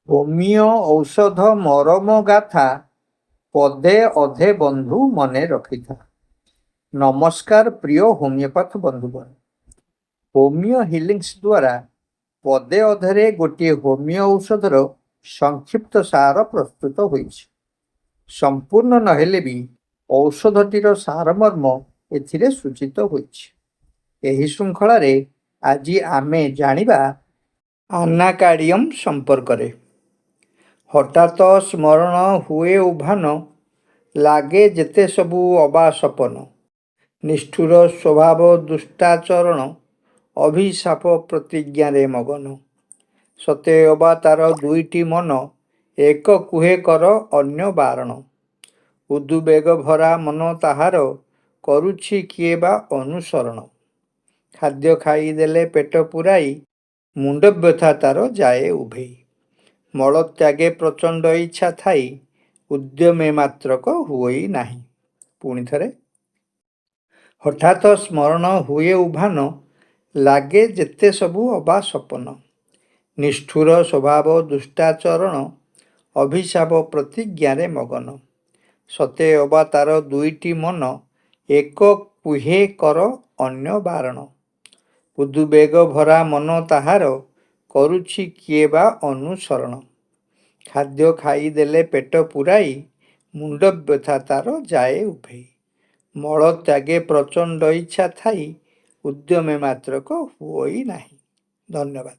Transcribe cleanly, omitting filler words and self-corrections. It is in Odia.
ହୋମିଓ ଔଷଧ ମରମ ଗାଥା ପଦେ ଅଧେ ବନ୍ଧୁ ମନେ ରଖିଥା। ନମସ୍କାର ପ୍ରିୟ ହୋମିଓପାଥ ବନ୍ଧୁଗଣ। ହୋମିଓ ହିଲିଂସ ଦ୍ୱାରା ପଦେ ଅଧେରେ ଗୋଟିଏ ହୋମିଓ ଔଷଧର ସଂକ୍ଷିପ୍ତ ସାର ପ୍ରସ୍ତୁତ ହୋଇଛି। ସମ୍ପୂର୍ଣ୍ଣ ନହେଲେ ବି ଔଷଧଟିର ସାରମର୍ମ ଏଥିରେ ସୂଚିତ ହୋଇଛି। ଏହି ଶୃଙ୍ଖଳାରେ ଆଜି ଆମେ ଜାଣିବା ଆନାକାର୍ଡିୟମ୍ ସମ୍ପର୍କରେ। ହଠାତ୍ ସ୍ମରଣ ହୁଏ ଉଭାନ, ଲାଗେ ଯେତେ ସବୁ ଅବାସପନ। ନିଷ୍ଠୁର ସ୍ୱଭାବ ଦୁଷ୍ଟାଚରଣ, ଅଭିଶାପ ପ୍ରତିଜ୍ଞାରେ ମଗନ। ସତେ ଅବା ତାର ଦୁଇଟି ମନ, ଏକ କୁହେ କର ଅନ୍ୟ ବାରଣ। ଉଦୁବେଗ ଭରା ମନ ତାହାର, କରୁଛି କିଏ ବା ଅନୁସରଣ। ଖାଦ୍ୟ ଖାଇଦେଲେ ପେଟ ପୂରାଇ, ମୁଣ୍ଡ ବ୍ୟଥା ତାର ଯାଏ ଉଭେଇ। ମଳତ୍ୟାଗେ ପ୍ରଚଣ୍ଡ ଇଚ୍ଛା ଥାଇ, ଉଦ୍ୟମେ ମାତ୍ରକ ହୁଅଇ ନାହିଁ। ପୁଣି ଥରେ। ହଠାତ୍ ସ୍ମରଣ ହୁଏ ଉଭାନ, ଲାଗେ ଯେତେ ସବୁ ଅବାସପନ। ନିଷ୍ଠୁର ସ୍ୱଭାବ ଦୁଷ୍ଟାଚରଣ, ଅଭିଶାପ ପ୍ରତିଜ୍ଞାରେ ମଗନ। ସତେ ଅବା ତାର ଦୁଇଟି ମନ, ଏକ କୁହେ କର ଅନ୍ୟ ବାରଣ। ଉଦୁବେଗ ଭରା ମନ ତାହାର, କରୁଛି କିଏ ବା ଅନୁସରଣ। ଖାଦ୍ୟ ଖାଇଦେଲେ ପେଟ ପୂରାଇ, ମୁଣ୍ଡ ବ୍ୟଥା ତାର ଯାଏ ଉଭେଇ। ମଳତ୍ୟାଗେ ପ୍ରଚଣ୍ଡ ଇଚ୍ଛା ଥାଇ, ଉଦ୍ୟମେ ମାତ୍ରକ ହୁଅଇ ନାହିଁ। ଧନ୍ୟବାଦ।